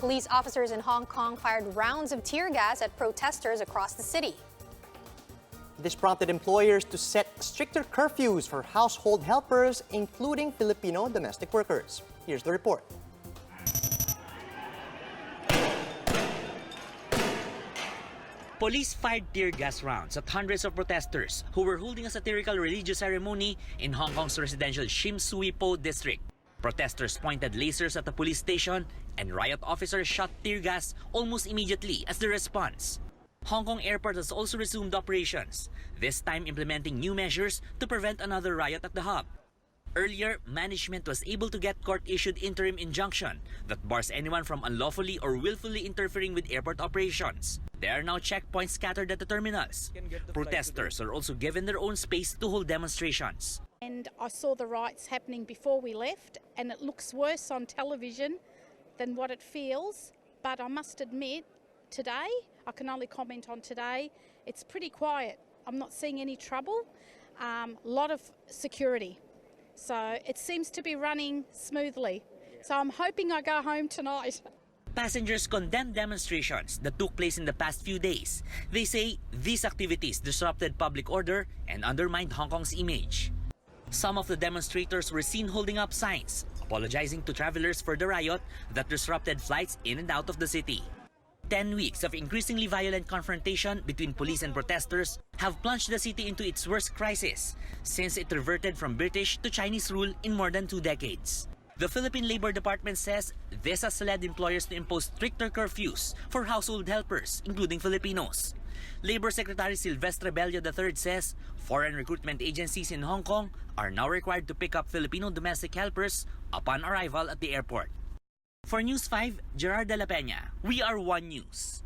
Police officers in Hong Kong fired rounds of tear gas at protesters across the city. This prompted employers to set stricter curfews for household helpers, including Filipino domestic workers. Here's the report. Police fired tear gas rounds at hundreds of protesters who were holding a satirical religious ceremony in Hong Kong's residential Shim Sui Po district. Protesters pointed lasers at the police station and riot officers shot tear gas almost immediately as the response. Hong Kong Airport has also resumed operations, this time implementing new measures to prevent another riot at the hub. Earlier, management was able to get court-issued interim injunction that bars anyone from unlawfully or willfully interfering with airport operations. There are now checkpoints scattered at the terminals. Protesters are also given their own space to hold demonstrations. And I saw the riots happening before we left, and it looks worse on television than what it feels. But I must admit, today, I can only comment on today, it's pretty quiet. I'm not seeing any trouble, a lot of security. So it seems to be running smoothly. So I'm hoping I go home tonight. Passengers condemned demonstrations that took place in the past few days. They say these activities disrupted public order and undermined Hong Kong's image. Some of the demonstrators were seen holding up signs, apologizing to travelers for the riot that disrupted flights in and out of the city. 10 weeks of increasingly violent confrontation between police and protesters have plunged the city into its worst crisis since it reverted from British to Chinese rule in more than 2 decades. The Philippine Labor Department says this has led employers to impose stricter curfews for household helpers, including Filipinos. Labor Secretary Silvestre Bello III says foreign recruitment agencies in Hong Kong are now required to pick up Filipino domestic helpers upon arrival at the airport. For News 5, Gerard de la Peña, We Are One News.